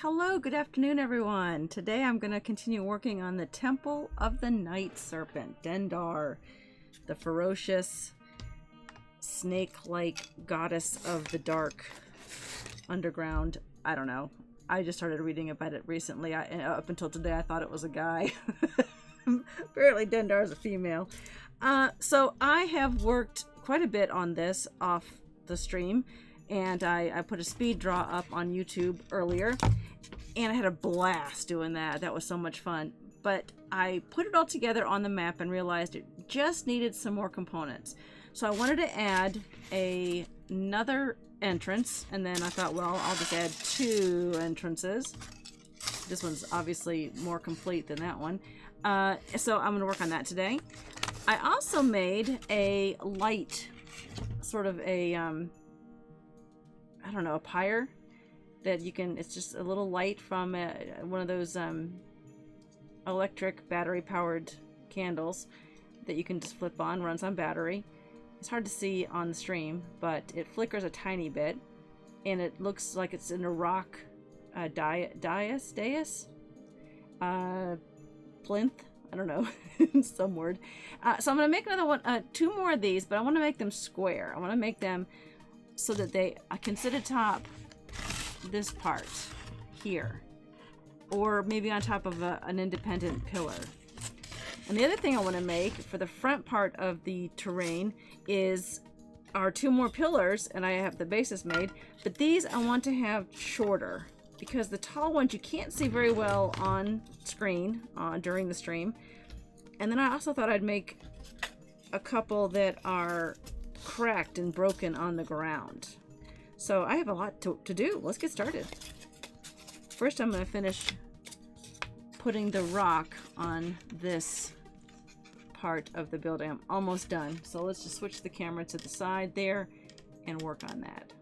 Hello, good afternoon everyone. Today I'm going to continue working on the Temple of the Night Serpent, Dendar, the ferocious snake-like goddess of the dark underground. I don't know. I just started reading about it recently. Up until today I thought it was a guy. Apparently Dendar is a female. So I have worked quite a bit on this off the stream. And I put a speed draw up on YouTube earlier, and I had a blast doing that. That was so much fun. But I put it all together on the map and realized it just needed some more components. So I wanted to add another entrance, and then I thought, well, I'll just add 2 entrances. This one's obviously more complete than that one. So I'm going to work on that today. I also made a light, sort of a... I don't know, a pyre that you can, it's just a little light from one of those electric battery powered candles that you can just flip on, runs on battery. It's hard to see on the stream, but it flickers a tiny bit and it looks like it's in a rock dais, plinth, I don't know, some word. So I'm going to make another one, 2 more of these, but I want to make them square. I want to make them so that I can sit atop this part here, or maybe on top of an independent pillar. And the other thing I want to make for the front part of the terrain are 2 more pillars, and I have the bases made, but these I want to have shorter because the tall ones you can't see very well on screen during the stream. And then I also thought I'd make a couple that are cracked and broken on the ground. So I have a lot to do. Let's get started. First I'm going to finish putting the rock on this part of the building. I'm almost done. So let's just switch the camera to the side there and work on that.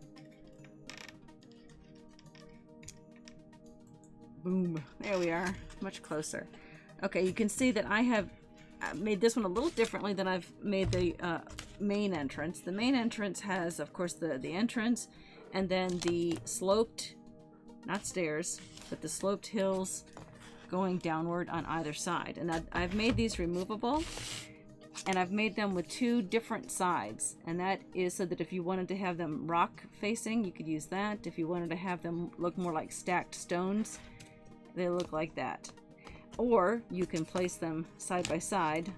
Boom. There we are. Much closer. Okay, you can see that I have made this one a little differently than I've made the main entrance. The main entrance has, of course, the entrance, and then the sloped, not stairs, but the sloped hills going downward on either side. And I've made these removable, and I've made them with 2 different sides. And that is so that if you wanted to have them rock facing, you could use that. If you wanted to have them look more like stacked stones, they look like that. Or you can place them side by side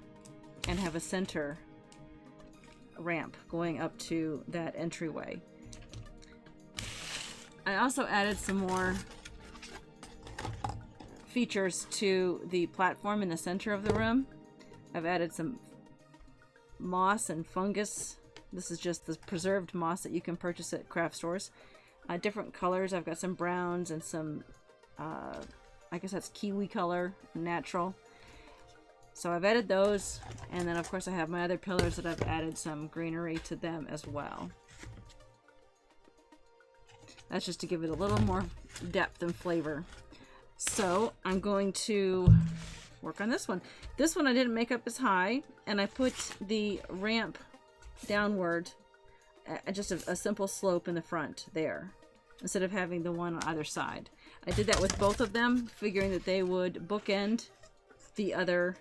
and have a center ramp going up to that entryway. I also added some more features to the platform in the center of the room. I've added some moss and fungus. This is just the preserved moss that you can purchase at craft stores. Different colors. I've got some browns and some I guess that's kiwi color, natural. So I've added those, and then of course I have my other pillars that I've added some greenery to them as well. That's just to give it a little more depth and flavor. So I'm going to work on this one. This one I didn't make up as high, and I put the ramp downward, just a simple slope in the front there, instead of having the one on either side. I did that with both of them, figuring that they would bookend the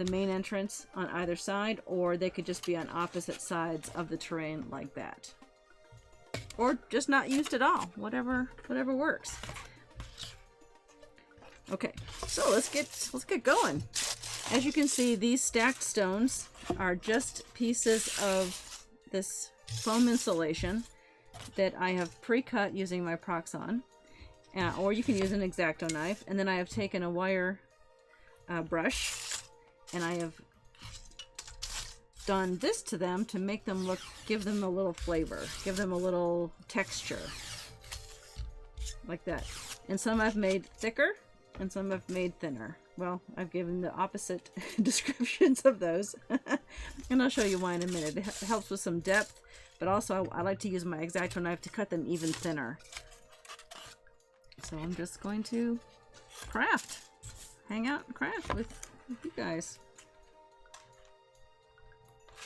main entrance on either side, or they could just be on opposite sides of the terrain like that. Or just not used at all. Whatever works. Okay, so let's get going. As you can see, these stacked stones are just pieces of this foam insulation that I have pre-cut using my Proxon. Or you can use an X-Acto knife, and then I have taken a wire brush, and I have done this to them to make them give them a little flavor, give them a little texture, like that. And some I've made thicker, and some I've made thinner. Well, I've given the opposite descriptions of those, and I'll show you why in a minute. It helps with some depth, but also I like to use my X-Acto knife to cut them even thinner. So I'm just going to hang out and craft with you guys.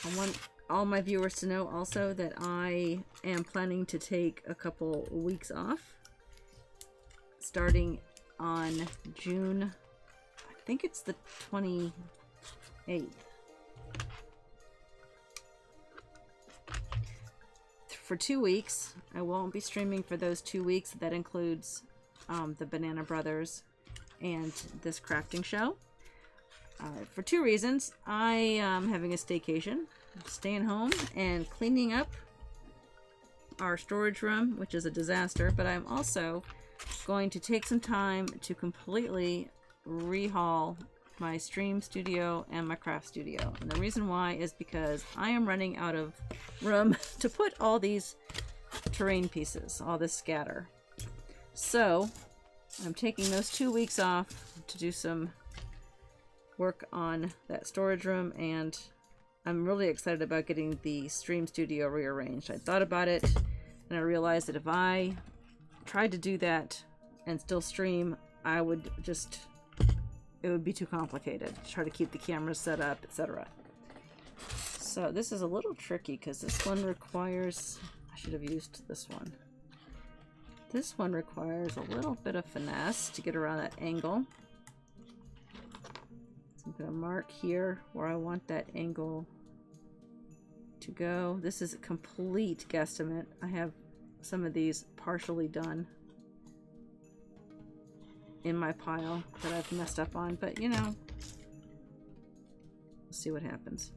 I want all my viewers to know also that I am planning to take a couple weeks off starting on June, I think it's the 28th. For 2 weeks. I won't be streaming for those 2 weeks. That includes the Banana Brothers and this crafting show. For 2 reasons. I am having a staycation, staying home and cleaning up our storage room, which is a disaster, but I'm also going to take some time to completely rehaul my stream studio and my craft studio. And the reason why is because I am running out of room to put all these terrain pieces, all this scatter. So I'm taking those 2 weeks off to do some work on that storage room, and I'm really excited about getting the stream studio rearranged. I thought about it and I realized that if I tried to do that and still stream, I would just, it would be too complicated to try to keep the cameras set up, etc. So this is a little tricky because this one requires, I should have used this one. This one requires a little bit of finesse to get around that angle. So I'm going to mark here where I want that angle to go. This is a complete guesstimate. I have some of these partially done in my pile that I've messed up on, but you know, we'll see what happens.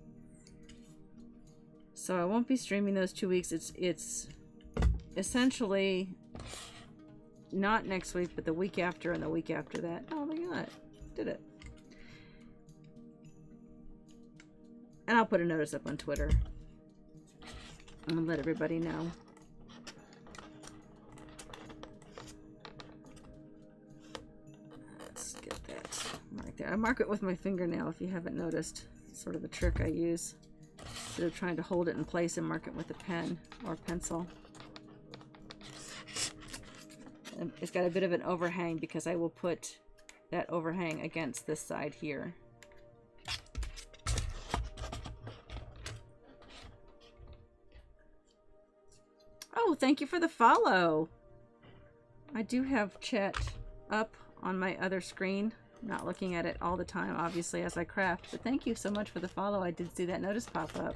So I won't be streaming those 2 weeks. It's essentially not next week, but the week after and the week after that. Oh, look at that. Did it. And I'll put a notice up on Twitter and let everybody know. Let's get that right there. I mark it with my fingernail if you haven't noticed. It's sort of a trick I use instead of trying to hold it in place and mark it with a pen or pencil. And it's got a bit of an overhang because I will put that overhang against this side here. Oh, thank you for the follow. I do have chat up on my other screen. I'm not looking at it all the time, obviously, as I craft. But thank you so much for the follow. I did see that notice pop up.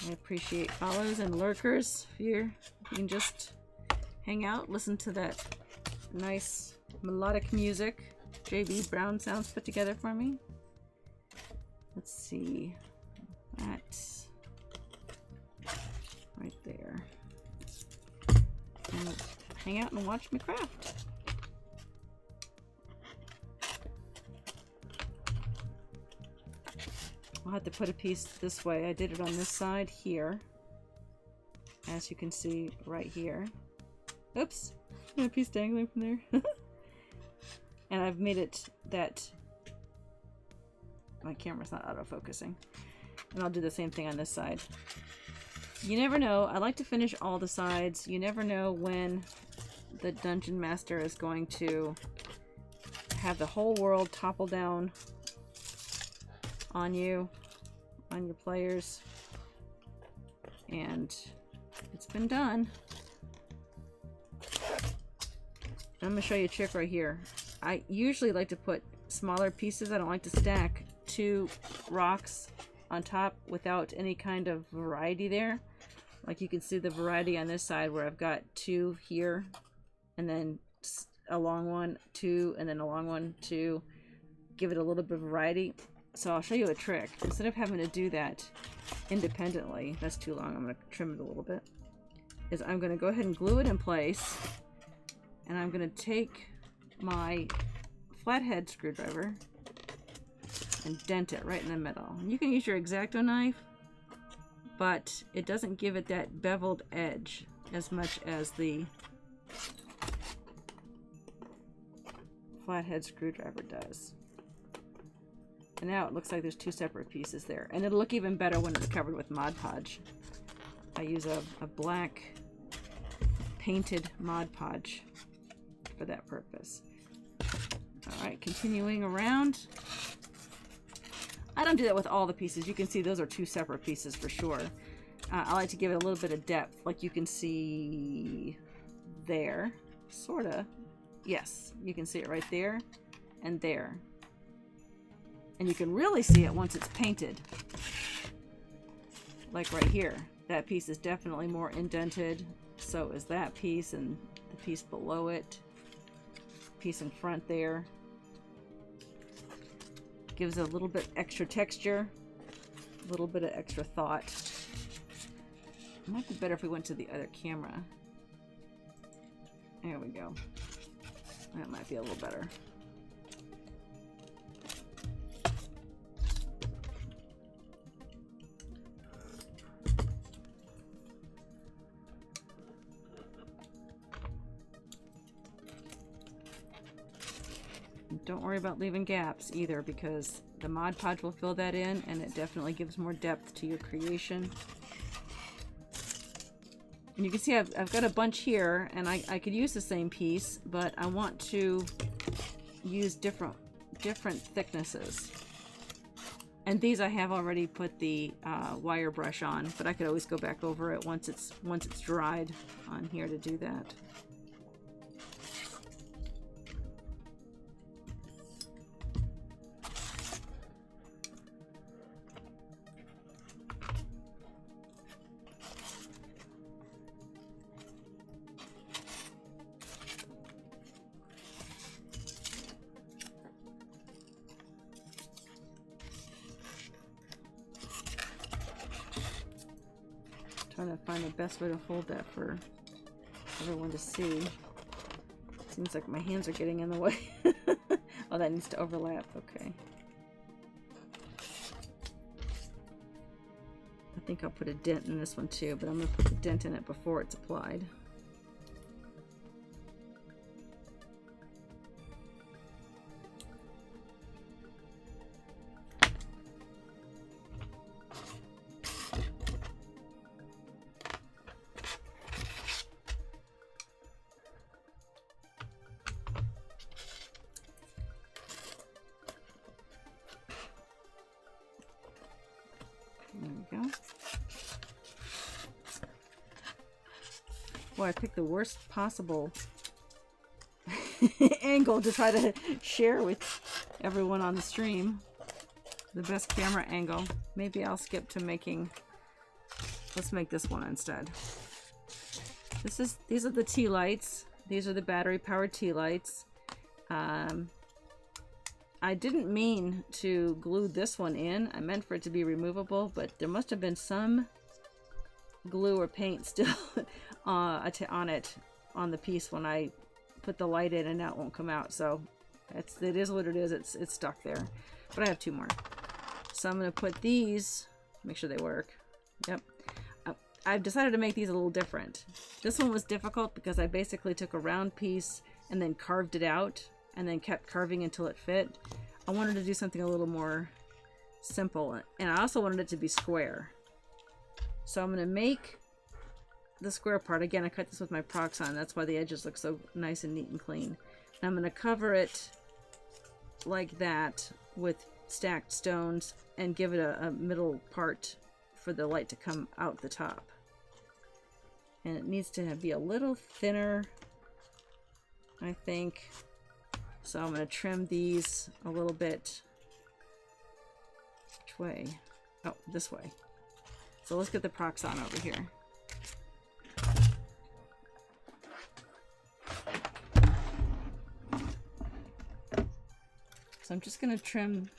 I appreciate follows and lurkers. If you can just hang out, listen to that nice melodic music JB Brown Sounds put together for me. Let's see. That's right there. And hang out and watch me craft. I'll have to put a piece this way. I did it on this side here, as you can see right here. Oops, a piece dangling from there. And I've made it that my camera's not auto-focusing. And I'll do the same thing on this side. You never know. I like to finish all the sides. You never know when the Dungeon Master is going to have the whole world topple down on you, on your players. And it's been done. I'm going to show you a trick right here. I usually like to put smaller pieces. I don't like to stack 2 rocks on top without any kind of variety there. Like you can see the variety on this side where I've got 2 here and then a long one, 2, and then a long one, 2. Give it a little bit of variety. So I'll show you a trick. Instead of having to do that independently, that's too long, I'm going to trim it a little bit, is I'm going to go ahead and glue it in place, and I'm going to take my flathead screwdriver and dent it right in the middle. You can use your X-Acto knife, but it doesn't give it that beveled edge as much as the flathead screwdriver does. And now it looks like there's 2 separate pieces there. And it'll look even better when it's covered with Mod Podge. I use a black painted Mod Podge for that purpose. Alright, continuing around. I don't do that with all the pieces. You can see those are 2 separate pieces for sure. I like to give it a little bit of depth. Like you can see there, sorta. Yes, you can see it right there and there. And you can really see it once it's painted. Like right here. That piece is definitely more indented. So is that piece and the piece below it. Piece in front there. Gives it a little bit extra texture. A little bit of extra thought. It might be better if we went to the other camera. There we go. That might be a little better. Don't worry about leaving gaps either, because the Mod Podge will fill that in, and it definitely gives more depth to your creation. And you can see I've got a bunch here, and I could use the same piece, but I want to use different thicknesses. And these I have already put the wire brush on, but I could always go back over it once it's dried on here to do that. Trying to find the best way to hold that for everyone to see. Seems like my hands are getting in the way. Oh, that needs to overlap. Okay. I think I'll put a dent in this one too, but I'm going to put the dent in it before it's applied. Boy, I picked the worst possible angle to try to share with everyone on the stream. The best camera angle. Maybe I'll skip to making... Let's make this one instead. These are the tea lights. These are the battery-powered tea lights. I didn't mean to glue this one in. I meant for it to be removable, but there must have been some glue or paint still on it on the piece when I put the light in, and now it won't come out. So it is what it is. It's stuck there. But I have two more. So I'm going to put these, make sure they work. Yep. I've decided to make these a little different. This one was difficult because I basically took a round piece and then carved it out and then kept carving until it fit. I wanted to do something a little more simple, and I also wanted it to be square. So I'm going to make the square part. Again, I cut this with my Proxon. That's why the edges look so nice and neat and clean. And I'm going to cover it like that with stacked stones and give it a middle part for the light to come out the top. And it needs to be a little thinner, I think. So I'm going to trim these a little bit. Which way? Oh, this way. So let's get the Proxon over here. So I'm just going to trim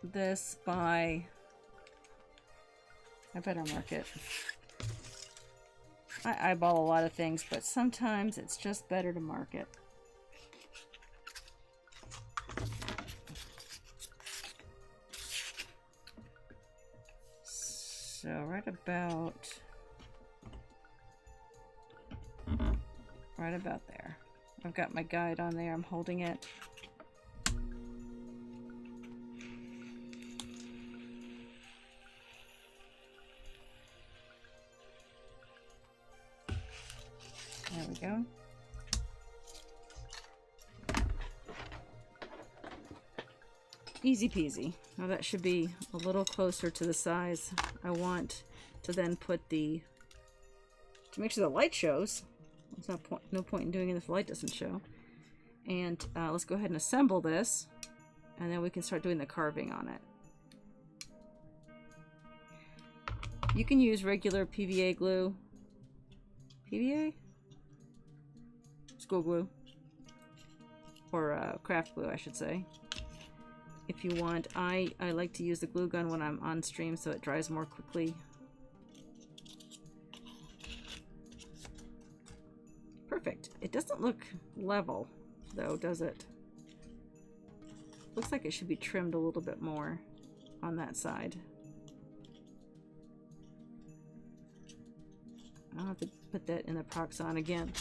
this by... I better mark it. I eyeball a lot of things, but sometimes it's just better to mark it. So right about there. I've got my guide on there. I'm holding it. There we go. Easy peasy. Now that should be a little closer to the size I want to then put the to make sure the light shows. There's no point in doing it if the light doesn't show. And let's go ahead and assemble this, and then we can start doing the carving on it. You can use regular PVA glue. PVA? School glue. Or craft glue, I should say. If you want. I like to use the glue gun when I'm on stream so it dries more quickly. Perfect. It doesn't look level, though, does it? Looks like it should be trimmed a little bit more on that side. I'll have to put that in the Proxon again.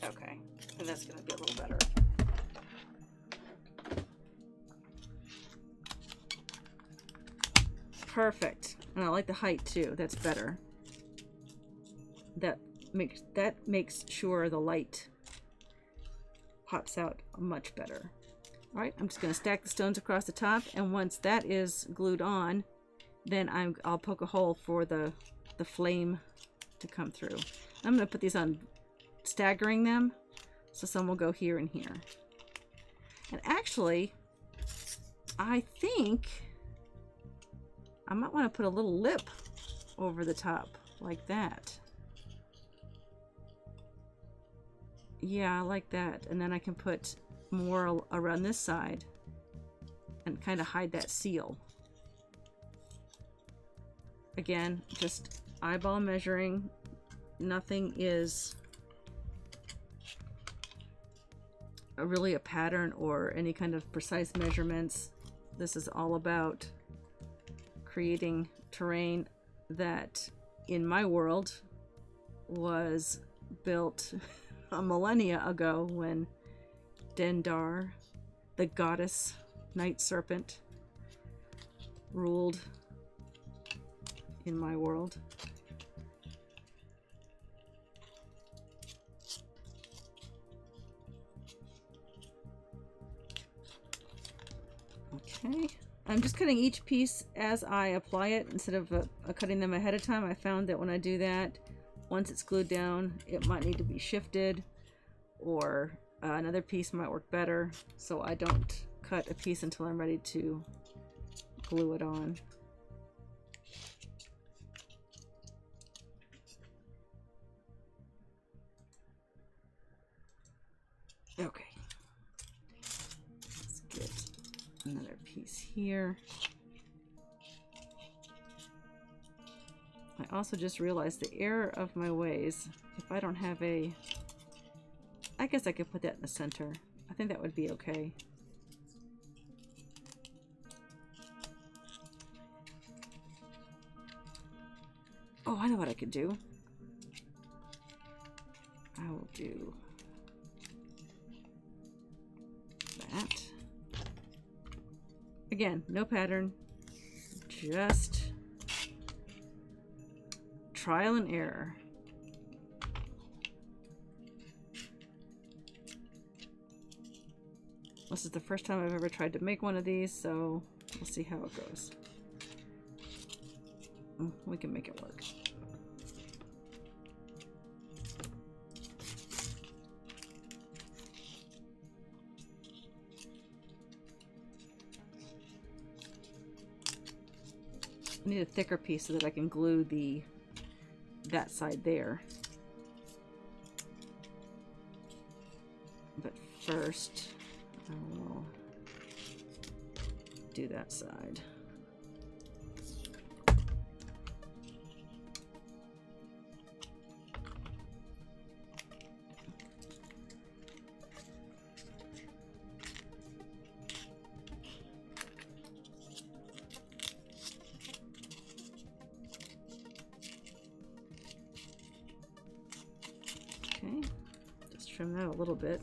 Okay, and that's going to be a little better. Perfect. And I like the height too. That's better. That makes sure the light pops out much better. All right, I'm just going to stack the stones across the top, and once that is glued on, then I'll poke a hole for the flame to come through. I'm going to put these on, staggering them, so some will go here and here. And actually, I think I might want to put a little lip over the top, like that. Yeah, I like that. And then I can put more around this side and kind of hide that seal. Again, just eyeball measuring. Nothing is really a pattern or any kind of precise measurements. This is all about creating terrain that, in my world, was built a millennia ago when Dendar, the goddess night serpent, ruled in my world. Okay. I'm just cutting each piece as I apply it instead of cutting them ahead of time. I found that when I do that, once it's glued down, it might need to be shifted, or another piece might work better. So I don't cut a piece until I'm ready to glue it on. Okay. Let's get another piece here. I also just realized the error of my ways. If I don't have a... I guess I could put that in the center. I think that would be okay. Oh, I know what I could do. I will do that. Again, no pattern. Just trial and error. This is the first time I've ever tried to make one of these, so we'll see how it goes. We can make it work. I need a thicker piece so that I can glue that side there. But first, I will do that side. Okay, just trim that a little bit.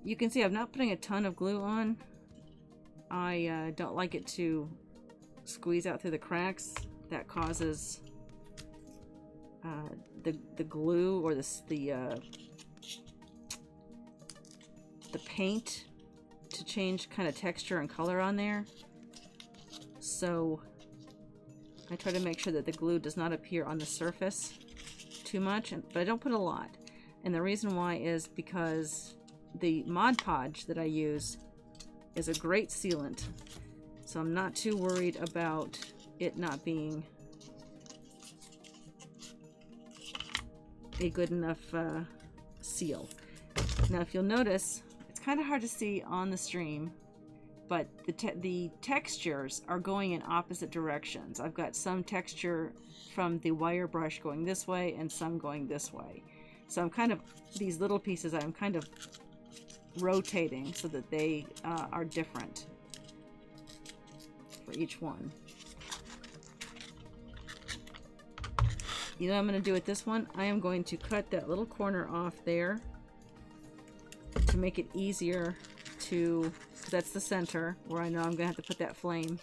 you can see I'm not putting a ton of glue on. I don't like it to squeeze out through the cracks. That causes the glue or the paint to change kind of texture and color on there. So I try to make sure that the glue does not appear on the surface too much, but I don't put a lot. And the reason why is because the Mod Podge that I use is a great sealant. So I'm not too worried about it not being a good enough seal. Now if you'll notice, it's kind of hard to see on the stream, but the textures are going in opposite directions. I've got some texture from the wire brush going this way and some going this way. So I'm kind of, these little pieces I'm kind of rotating so that they are different for each one. You know what I'm going to do with this one? I am going to cut that little corner off there to make it easier to, because that's the center where I know I'm going to have to put that flame,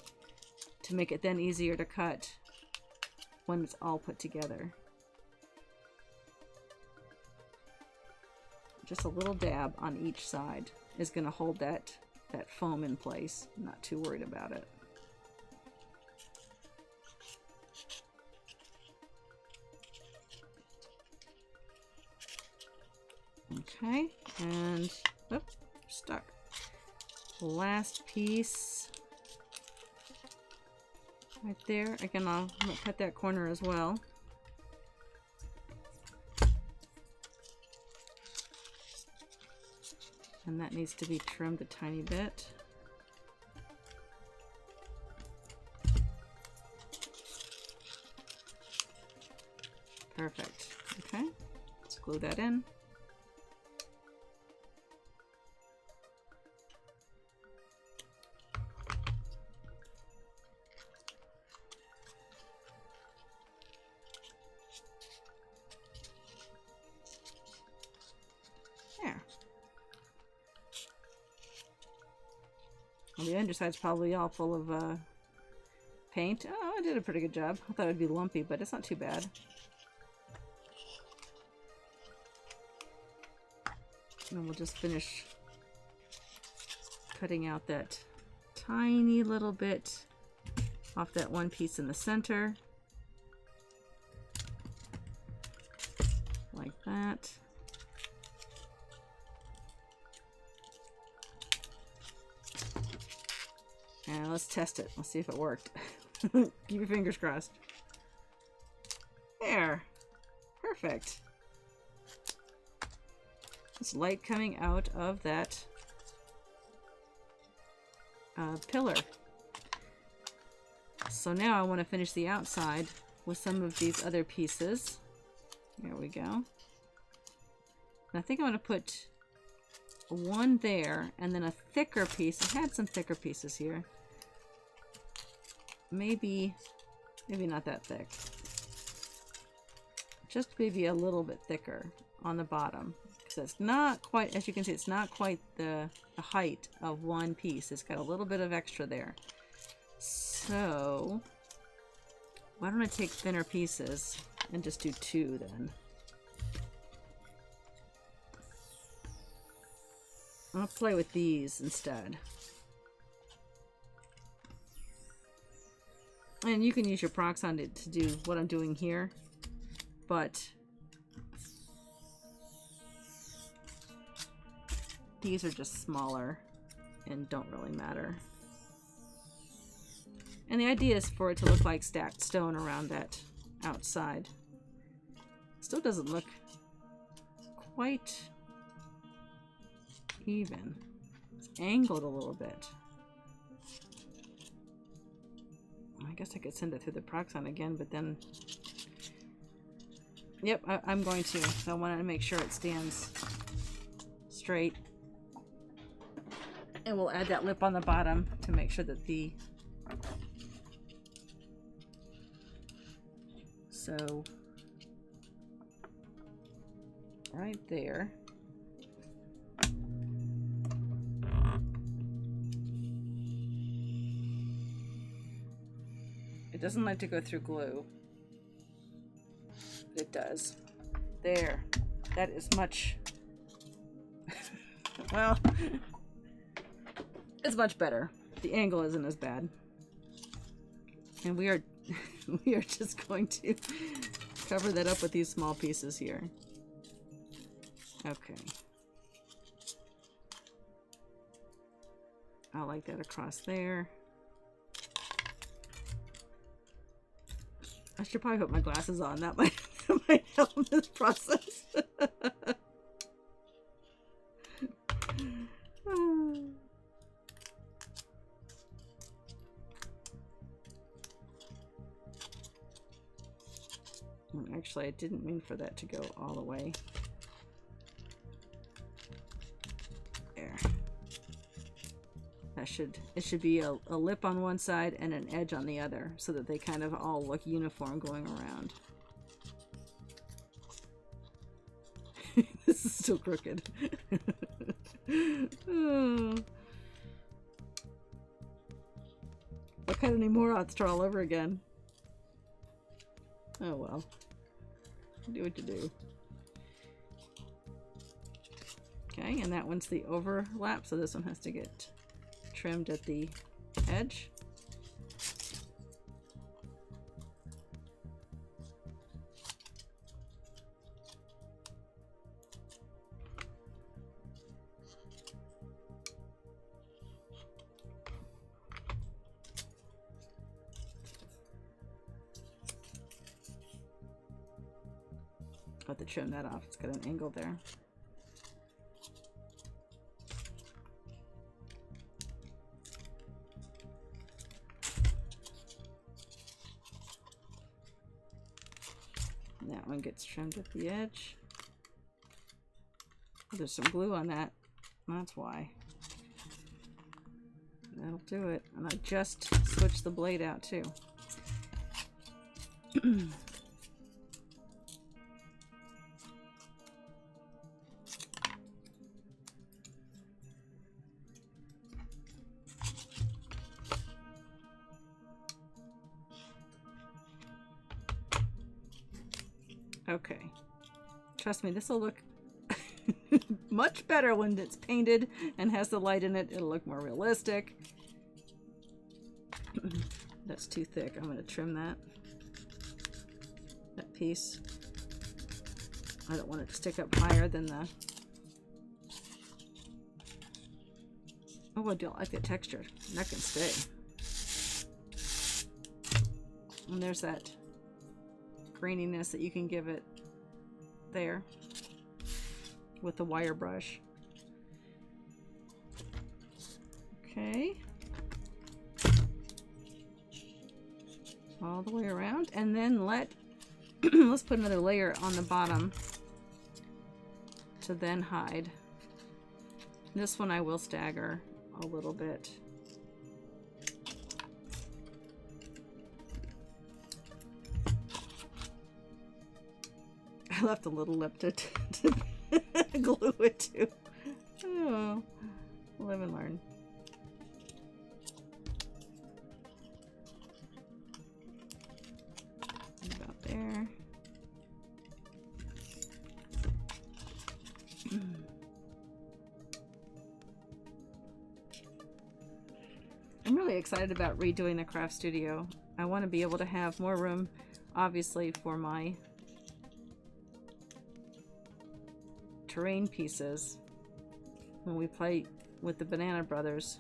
to make it then easier to cut when it's all put together. Just a little dab on each side is going to hold that foam in place. I'm not too worried about it. Okay, and oop, stuck. Last piece right there. Again, I'm going to cut that corner as well. And that needs to be trimmed a tiny bit. Perfect. Okay, let's glue that in. The underside's probably all full of paint. Oh, I did a pretty good job. I thought it would be lumpy, but it's not too bad. And we'll just finish cutting out that tiny little bit off that one piece in the center. Like that. And let's test it. Let's see if it worked. Keep your fingers crossed. There. Perfect. It's light coming out of that pillar. So now I want to finish the outside with some of these other pieces. There we go. And I think I'm going to put one there and then a thicker piece. I had some thicker pieces here. Maybe not that thick. Just maybe a little bit thicker on the bottom. Because it's not quite, as you can see, it's not quite the height of one piece. It's got a little bit of extra there. So, why don't I take thinner pieces and just do two then? I'll play with these instead. And you can use your Proxon to do what I'm doing here, but these are just smaller and don't really matter. And the idea is for it to look like stacked stone around that outside. Still doesn't look quite even. It's angled a little bit. I guess I could send it through the Proxon again, but then... Yep, I'm going to. So I want to make sure it stands straight. And we'll add that lip on the bottom to make sure that the... So... right there. doesn't like to go through glue. It does. There. That is much... well, it's much better. The angle isn't as bad. And we are we are just going to cover that up with these small pieces here. Okay. I like that across there. I should probably put my glasses on. That might help this process. Actually, I didn't mean for that to go all the way. There. It should be a lip on one side and an edge on the other, so that they kind of all look uniform going around. This is still crooked. Oh. I'll cut any more, I'll start all over again. Oh well. Do what you do. Okay, and that one's the overlap, so this one has to get trimmed at the edge. I'll have to trim that off. It's got an angle there. And that one gets trimmed at the edge. Oh, there's some glue on that. That's why. That'll do it. And I just switched the blade out too. Okay. Trust me, this will look much better when it's painted and has the light in it. It'll look more realistic. That's too thick. I'm going to trim that piece. I don't want it to stick up higher than the... Oh, I don't like the texture. That can stay. And there's that graininess that you can give it there with the wire brush. Okay. All the way around, and then let's put another layer on the bottom to then hide. This one I will stagger a little bit. I left a little lip to glue it to. Oh, live and learn. About there. I'm really excited about redoing the craft studio. I want to be able to have more room, obviously, for my terrain pieces when we play with the Banana Brothers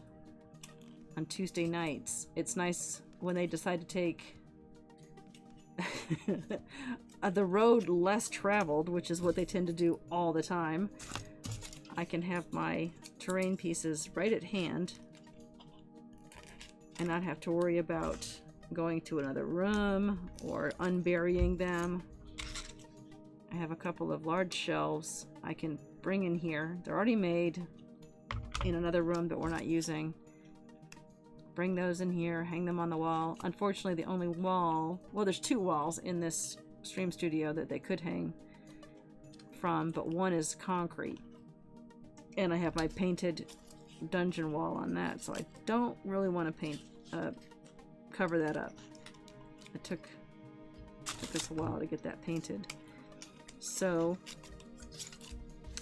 on Tuesday nights. It's nice when they decide to take the road less traveled, which is what they tend to do all the time. I can have my terrain pieces right at hand and not have to worry about going to another room or unburying them. I have a couple of large shelves I can bring in here. They're already made in another room that we're not using. Bring those in here, hang them on the wall. Unfortunately, the only wall... Well, there's two walls in this stream studio that they could hang from, but one is concrete. And I have my painted dungeon wall on that, so I don't really want to cover that up. It took us a while to get that painted. So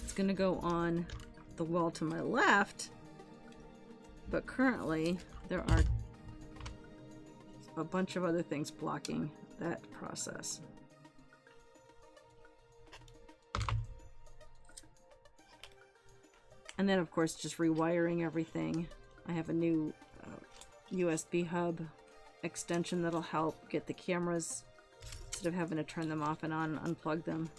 it's going to go on the wall to my left, but currently there are a bunch of other things blocking that process. And then of course just rewiring everything. I have a new USB hub extension that'll help get the cameras, instead of having to turn them off and on and unplug them.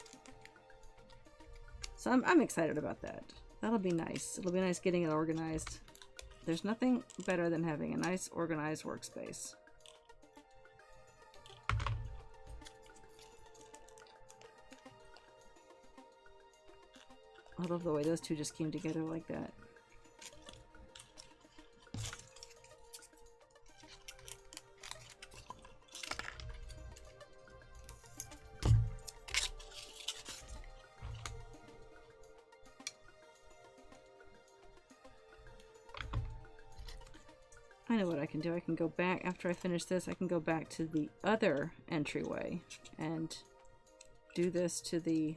So I'm excited about that. That'll be nice. It'll be nice getting it organized. There's nothing better than having a nice organized workspace. I love the way those two just came together like that. I know what I can do. I can go back, after I finish this, I can go back to the other entryway and do this to the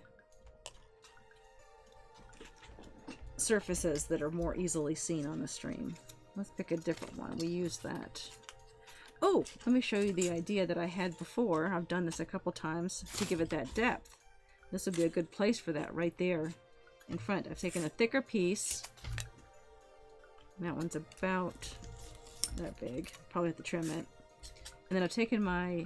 surfaces that are more easily seen on the stream. Let's pick a different one. We use that. Oh, let me show you the idea that I had before. I've done this a couple times to give it that depth. This would be a good place for that right there in front. I've taken a thicker piece. That one's about that big. Probably have to trim it. And then I've taken my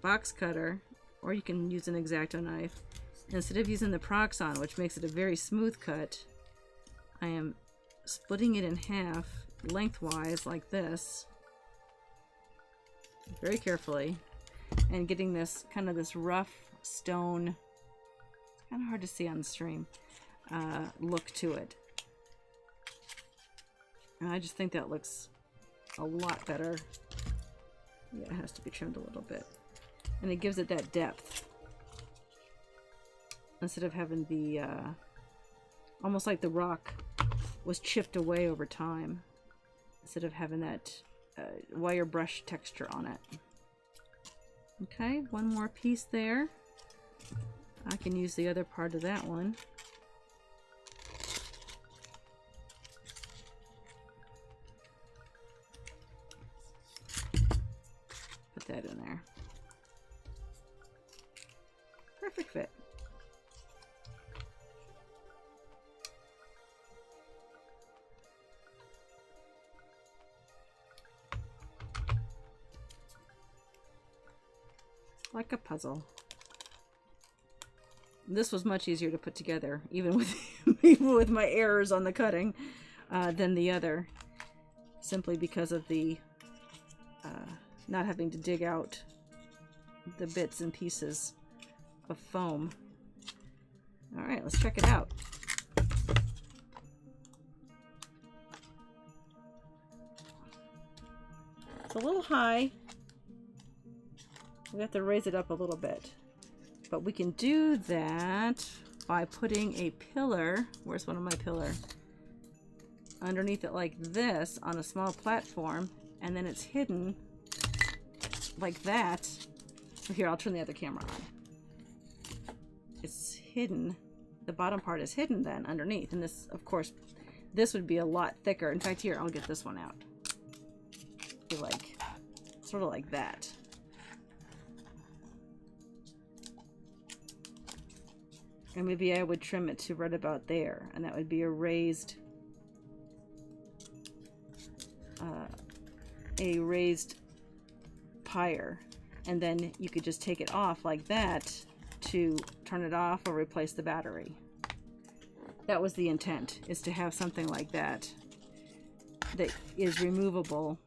box cutter, or you can use an X-Acto knife. And instead of using the Proxon, which makes it a very smooth cut, I am splitting it in half lengthwise like this, very carefully, and getting this kind of this rough stone, it's kind of hard to see on the stream, look to it. And I just think that looks a lot better. Yeah, it has to be trimmed a little bit. And it gives it that depth. Instead of having the, almost like the rock was chipped away over time. Instead of having that wire brush texture on it. Okay, one more piece there. I can use the other part of that one. Put that in there. Perfect fit. Like a puzzle. This was much easier to put together, even with my errors on the cutting, than the other, simply because of the not having to dig out the bits and pieces of foam. All right, let's check it out. It's a little high. We have to raise it up a little bit, but we can do that by putting a pillar, where's one of my pillar, underneath it like this on a small platform, and then it's hidden like that. Here, I'll turn the other camera on. It's hidden, the bottom part is hidden then underneath, and this, of course, this would be a lot thicker. In fact, here, I'll get this one out. Be like, sort of like that. And maybe I would trim it to right about there, and that would be a raised pyre. And then you could just take it off like that to turn it off or replace the battery. That was the intent, is to have something like that that is removable,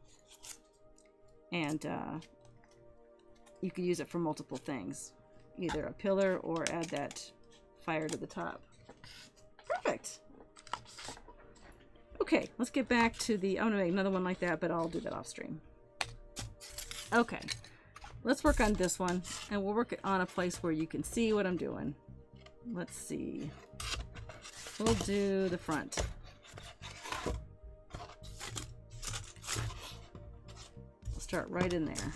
and you could use it for multiple things, either a pillar or add that fire to the top. Perfect. Okay, let's get back to the, I'm gonna make another one like that, but I'll do that off stream. Okay, let's work on this one, and we'll work it on a place where you can see what I'm doing. Let's see. We'll do the front. We'll start right in there.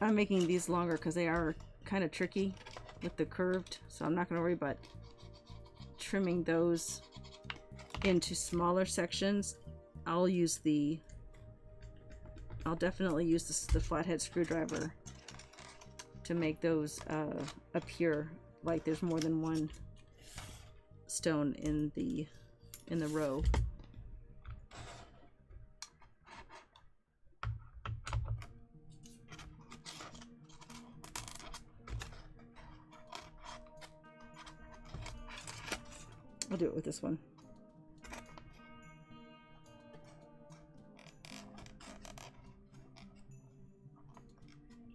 I'm making these longer because they are kind of tricky with the curved, so I'm not going to worry about trimming those into smaller sections. I'll definitely use the flathead screwdriver to make those appear like there's more than one stone in the row. I'll do it with this one.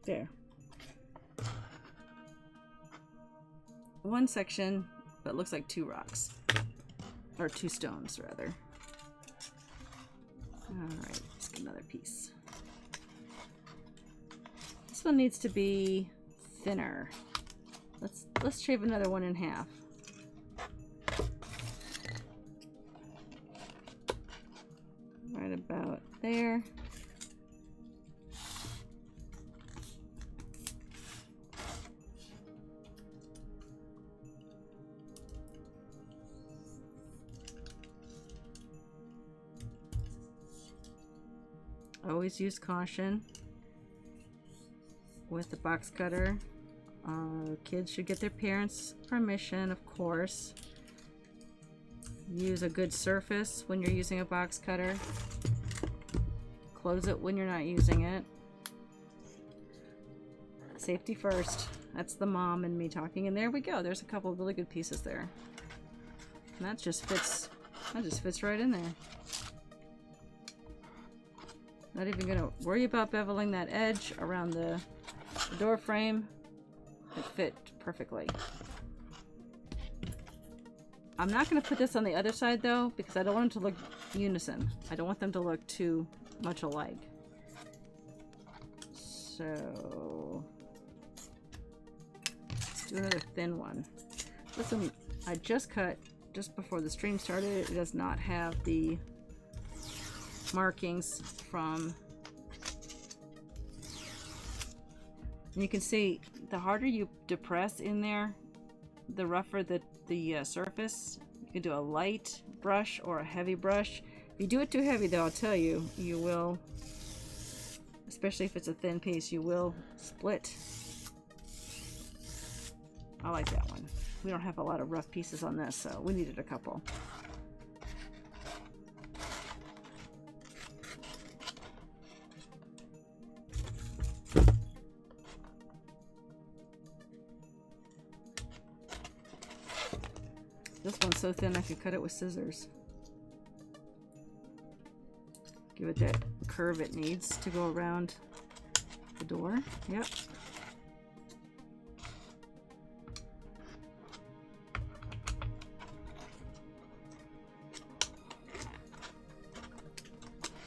There. One section that looks like 2 rocks. Or 2 stones, rather. Alright, let's get another piece. This one needs to be thinner. Let's shave another one in half. Right about there. Always use caution with the box cutter. Kids should get their parents' permission, of course. Use a good surface when you're using a box cutter. Close it when you're not using it. Safety first. That's the mom and me talking. And there we go. There's a couple of really good pieces there. And that just fits right in there. Not even gonna worry about beveling that edge around the door frame. It fit perfectly. I'm not gonna put this on the other side though, because I don't want them to look unison. I don't want them to look too much alike. So let's do another thin one. Listen, I just cut just before the stream started. It does not have the markings from, and you can see the harder you depress in there, the rougher the surface. You can do a light brush or a heavy brush. If you do it too heavy though, I'll tell you, you will, especially if it's a thin piece, you will split. I like that one. We don't have a lot of rough pieces on this, so we needed a couple. This one's so thin I could cut it with scissors. Give it that curve it needs to go around the door. Yep.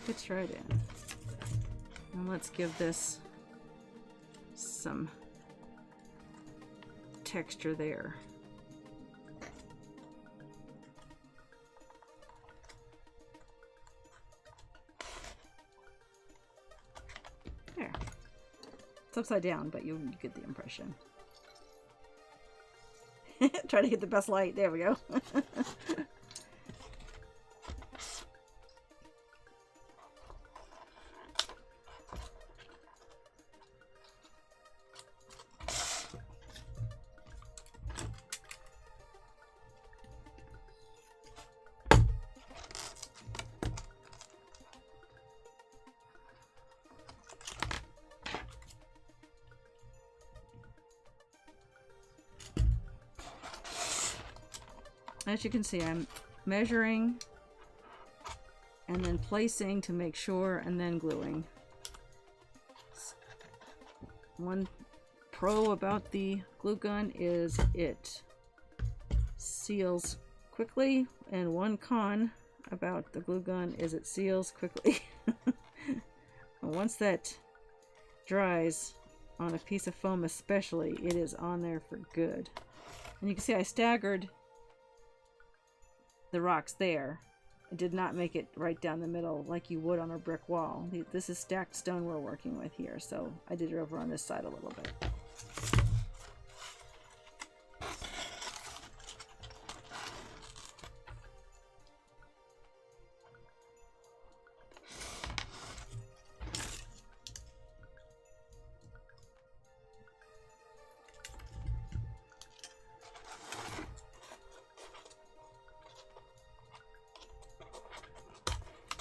Fits right in. And let's give this some texture there. There. It's upside down, but you get the impression. Try to get the best light. There we go. As you can see, I'm measuring and then placing to make sure and then gluing. One pro about the glue gun is it seals quickly, and one con about the glue gun is it seals quickly. Once that dries on a piece of foam especially, it is on there for good. And you can see I staggered the rocks there I did not make it right down the middle like you would on a brick wall. This is stacked stone we're working with here, so I did it over on this side a little bit.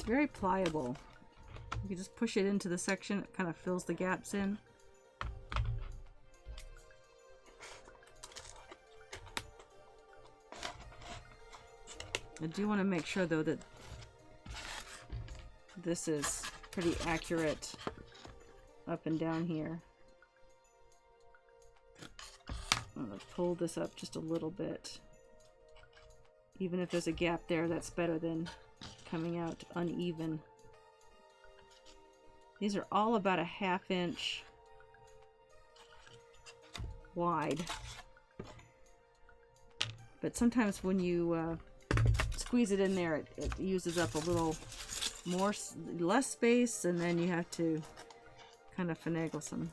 Very pliable. You can just push it into the section, it kind of fills the gaps in. I do want to make sure though that this is pretty accurate up and down here. I'm going to pull this up just a little bit. Even if there's a gap there, that's better than coming out uneven. These are all about a ½ inch wide. But sometimes when you squeeze it in there, it uses up a little less space, and then you have to kind of finagle some.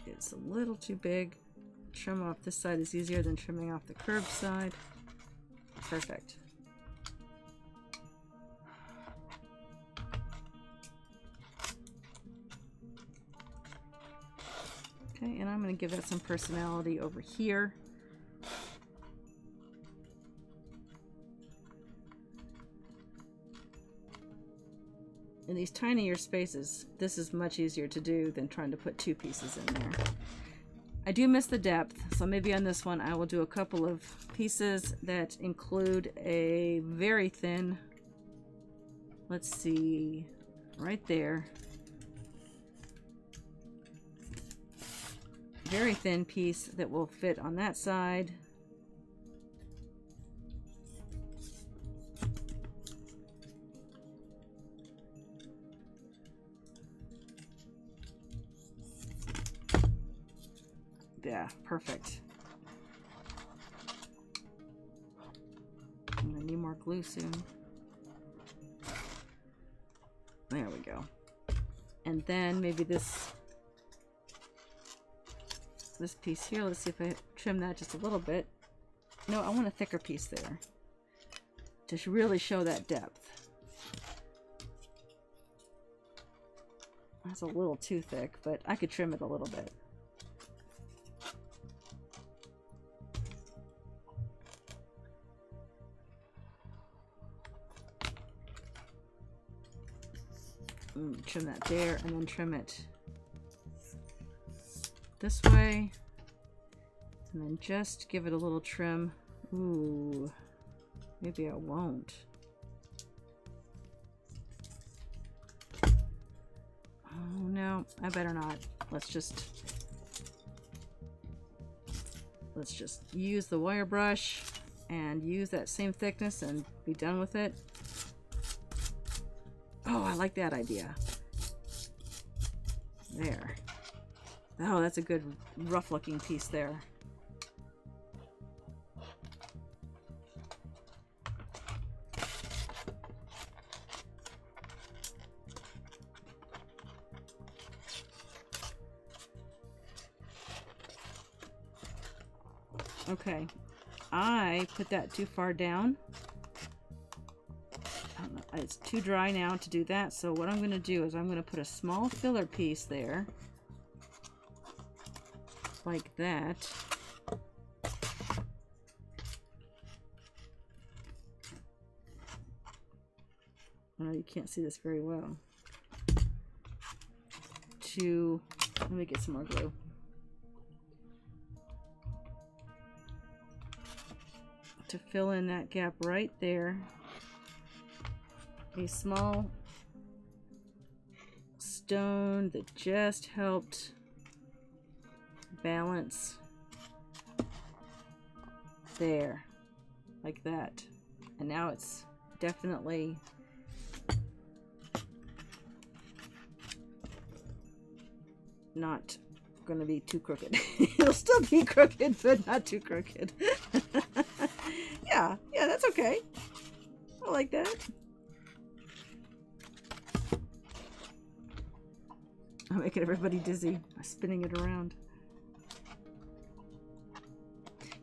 It's a little too big. Trim off this side is easier than trimming off the curved side. Perfect. Okay, and I'm going to give that some personality over here. In these tinier spaces, this is much easier to do than trying to put two pieces in there. I do miss the depth, so maybe on this one I will do a couple of pieces that include a very thin, let's see, right there, very thin piece that will fit on that side. Yeah, perfect. I'm gonna need more glue soon. There we go. And then maybe this piece here, let's see if I trim that just a little bit. No, I want a thicker piece there to really show that depth. That's a little too thick, but I could trim it a little bit. Trim that there, and then trim it this way, and then just give it a little trim. Ooh, maybe I won't. Oh no, I better not. Let's just use the wire brush and use that same thickness and be done with it. Oh, I like that idea. There. Oh, that's a good rough looking piece there. Okay, I put that too far down. It's too dry now to do that, so what I'm going to do is I'm going to put a small filler piece there, like that. Oh, you can't see this very well. Let me get some more glue. To fill in that gap right there. A small stone that just helped balance There. Like that. And now it's definitely not going to be too crooked. It'll still be crooked, but not too crooked. Yeah, that's okay. I like that. I'm making everybody dizzy by spinning it around.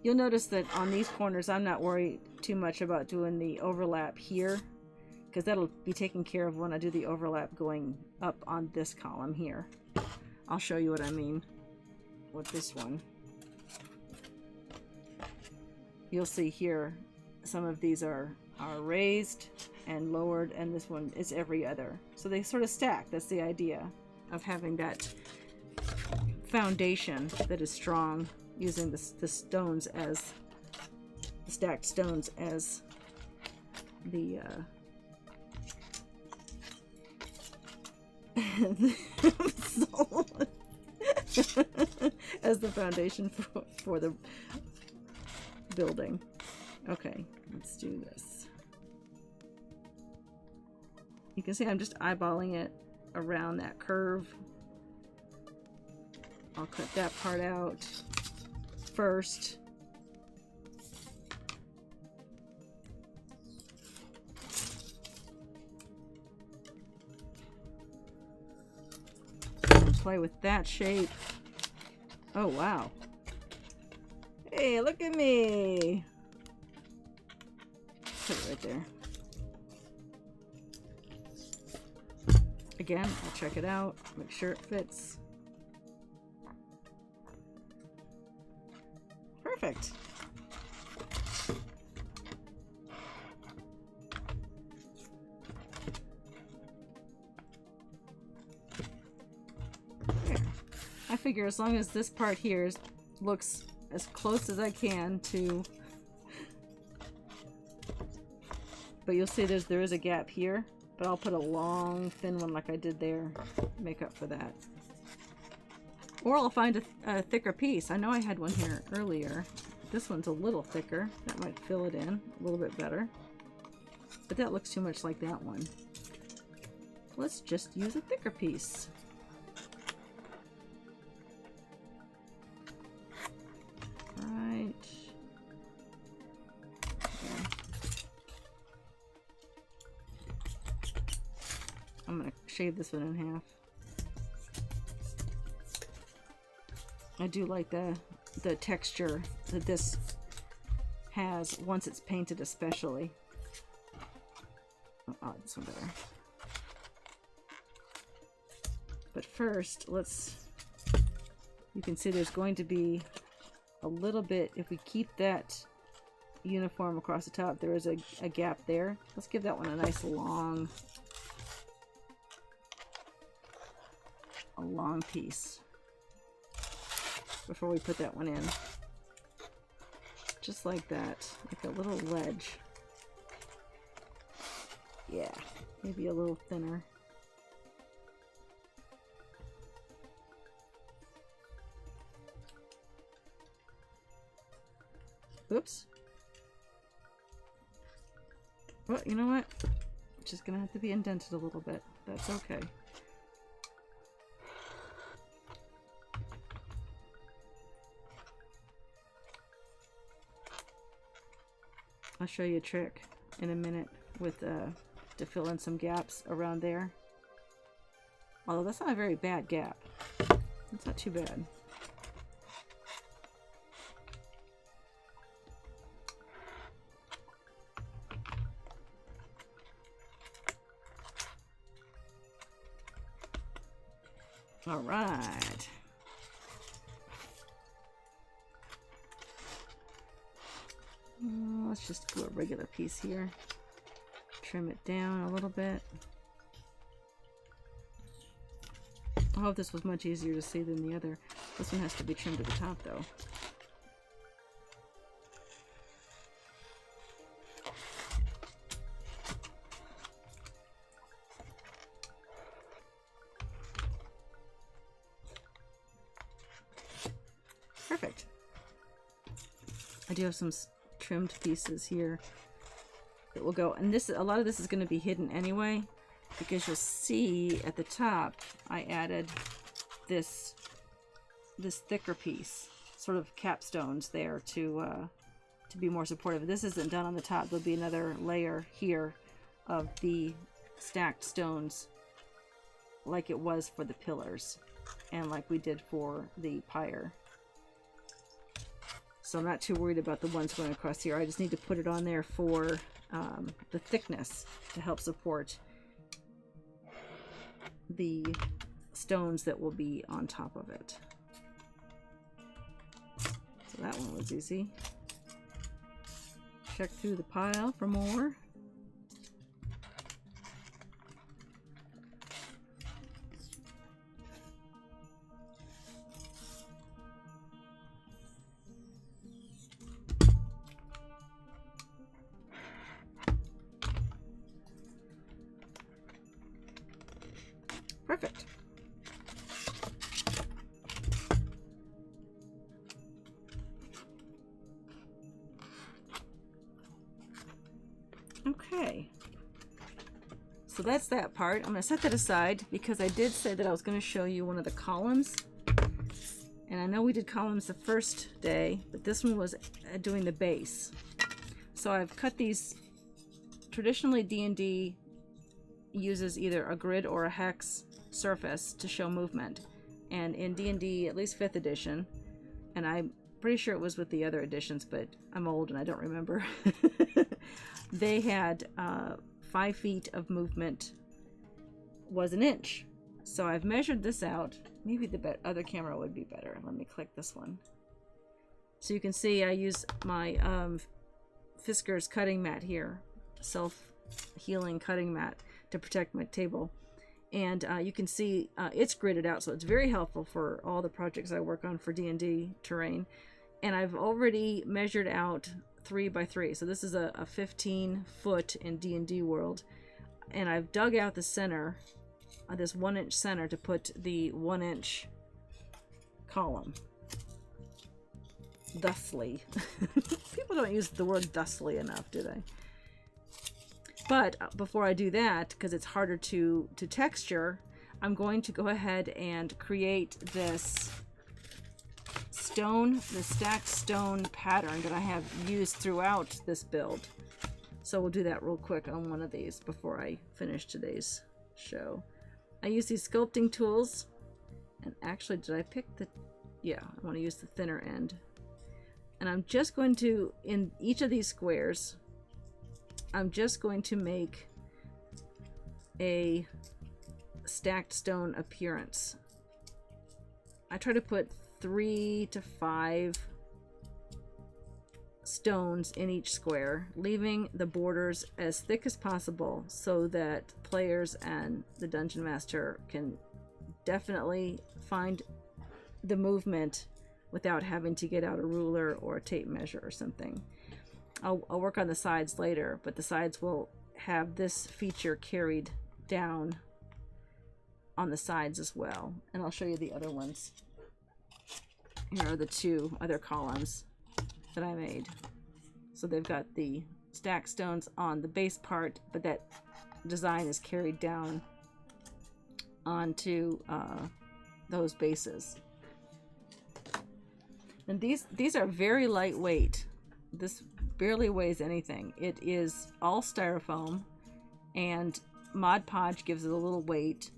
You'll notice that on these corners, I'm not worried too much about doing the overlap here, because that'll be taken care of when I do the overlap going up on this column here. I'll show you what I mean with this one. You'll see here, some of these are raised and lowered, and this one is every other. So they sort of stack. That's the idea of having that foundation that is strong, using the stones as the stacked stones as the as the foundation for the building. Okay, let's do this. You can see I'm just eyeballing it around that curve. I'll cut that part out first. Play with that shape. Oh wow. Hey, look at me. Put it right there. Again, I'll check it out, make sure it fits. Perfect. There. I figure as long as this part here looks as close as I can to, but you'll see there is a gap here, but I'll put a long thin one like I did there, make up for that. Or I'll find a thicker piece. I know I had one here earlier. This one's a little thicker. That might fill it in a little bit better. But that looks too much like that one. Let's just use a thicker piece. Right. Okay. I'm gonna shave this one in half. I do like the texture that this has once it's painted, especially. Oh, this one better. But first, you can see there's going to be a little bit, if we keep that uniform across the top, there is a gap there. Let's give that one a nice long piece before we put that one in. Just like that, like a little ledge. Yeah, maybe a little thinner. Oops. Well, you know what? It's just gonna have to be indented a little bit. That's okay. I'll show you a trick in a minute with to fill in some gaps around there. Although that's not a very bad gap. It's not too bad. All right. Let's just do a regular piece here. Trim it down a little bit. I hope this was much easier to see than the other. This one has to be trimmed to the top though. Perfect. I do have some trimmed pieces here that will go, and this, a lot of this is going to be hidden anyway, because you'll see at the top I added this thicker piece, sort of capstones there to be more supportive. This isn't done on the top. There'll be another layer here of the stacked stones, like it was for the pillars and like we did for the pyre. So I'm not too worried about the ones going across here. I just need to put it on there for the thickness to help support the stones that will be on top of it. So that one was easy. Check through the pile for more. Perfect. Okay. So that's that part. I'm going to set that aside because I did say that I was going to show you one of the columns. And I know we did columns the first day, but this one was doing the base. So I've cut these. Traditionally, D&D uses either a grid or a hex surface to show movement, and in D&D, at least 5th edition, and I'm pretty sure it was with the other editions, but I'm old and I don't remember, they had 5 feet of movement was an inch. So I've measured this out. Maybe the other camera would be better. Let me click this one. So you can see I use my Fisker's cutting mat here, self-healing cutting mat, to protect my table. And you can see it's gridded out, so it's very helpful for all the projects I work on for D&D terrain. And I've already measured out 3 by 3, so this is a 15 foot in D&D world. And I've dug out the center, this 1-inch center, to put the 1-inch column. Thusly. People don't use the word thusly enough, do they? But before I do that, because it's harder to texture, I'm going to go ahead and create this stone, the stacked stone pattern that I have used throughout this build. So we'll do that real quick on one of these before I finish today's show. I use these sculpting tools, and actually, did I pick the... Yeah, I want to use the thinner end. And I'm just going to, in each of these squares, I'm just going to make a stacked stone appearance. I try to put 3 to 5 stones in each square, leaving the borders as thick as possible so that players and the dungeon master can definitely find the movement without having to get out a ruler or a tape measure or something. I'll work on the sides later, but the sides will have this feature carried down on the sides as well. And I'll show you the other ones. Here are the 2 other columns that I made. So they've got the stacked stones on the base part, but that design is carried down onto those bases. And these are very lightweight. This barely weighs anything. It is all styrofoam, and Mod Podge gives it a little weight.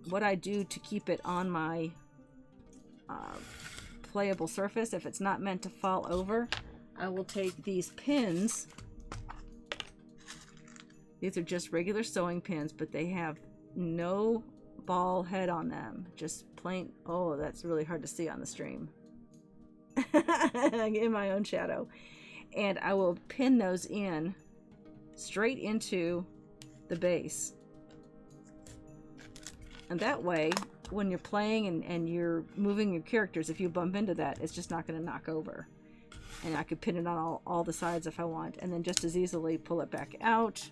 What I do to keep it on my playable surface, if it's not meant to fall over, I will take these pins. These are just regular sewing pins, but they have no ball head on them. Just plain... Oh, that's really hard to see on the stream. In my own shadow. And I will pin those in straight into the base. And that way, when you're playing and you're moving your characters, if you bump into that, it's just not going to knock over. And I could pin it on all the sides if I want, and then just as easily pull it back out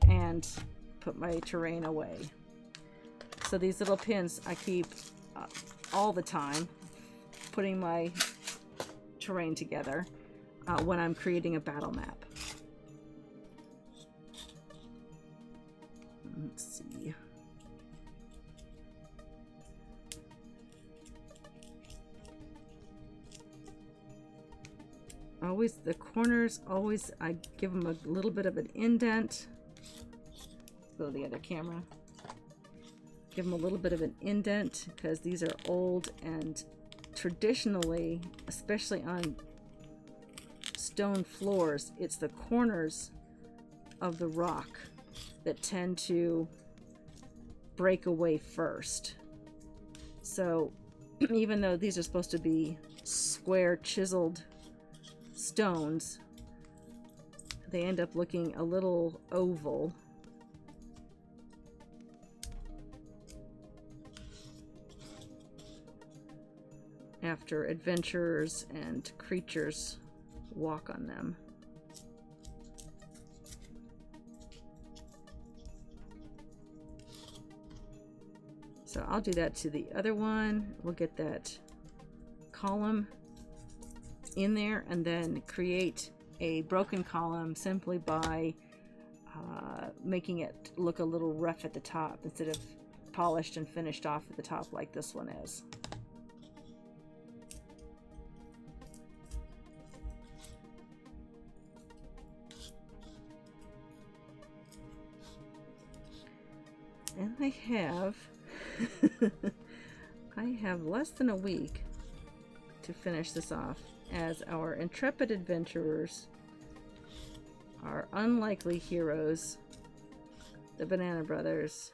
and put my terrain away. So these little pins I keep all the time, putting my terrain together when I'm creating a battle map. Let's see. Always the corners, always I give them a little bit of an indent. Let's go to the other camera. Give them a little bit of an indent because these are old, and traditionally, especially on stone floors, it's the corners of the rock that tend to break away first. So even though these are supposed to be square chiseled stones, they end up looking a little oval. After adventurers and creatures walk on them. So I'll do that to the other one. We'll get that column in there and then create a broken column simply by making it look a little rough at the top instead of polished and finished off at the top like this one is. And I have less than a week to finish this off, as our intrepid adventurers, our unlikely heroes, the Banana Brothers,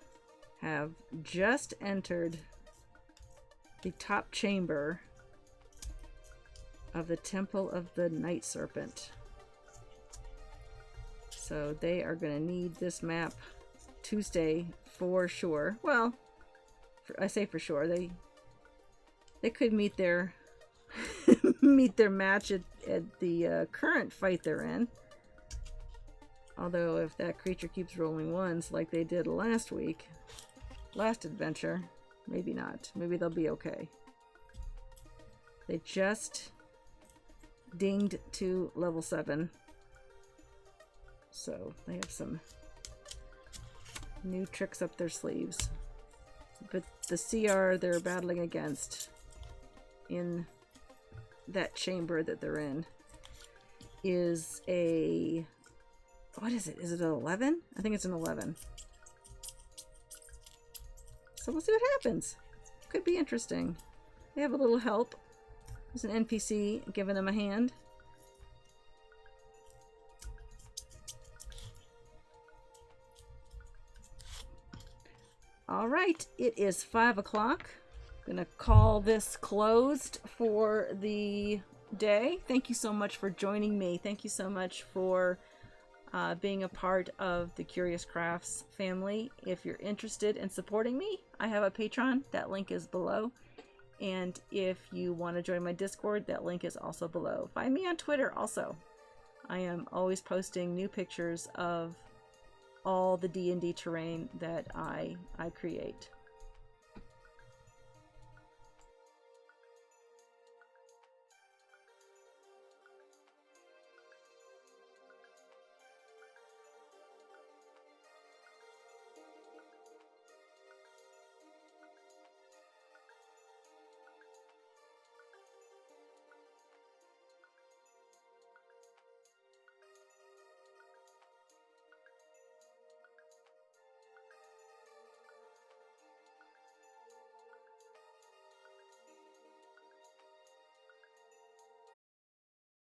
have just entered the top chamber of the Temple of the Night Serpent. So they are going to need this map Tuesday for sure. Well, I say for sure. They could meet their meet their match at the current fight they're in. Although if that creature keeps rolling ones like they did last adventure, maybe not. Maybe they'll be okay. They just dinged to level 7. So they have some new tricks up their sleeves. But the CR they're battling against in that chamber that they're in is a... what is it? Is it an 11? I think it's an 11. So we'll see what happens. Could be interesting. They have a little help. There's an NPC giving them a hand. All right, it is 5 o'clock. I'm gonna call this closed for the day. Thank you so much for joining me. Thank you so much for being a part of the Curious Crafts family. If you're interested in supporting me, I have a Patreon. That link is below. And if you want to join my Discord, that link is also below. Find me on Twitter also. I am always posting new pictures of all the D&D terrain that I create.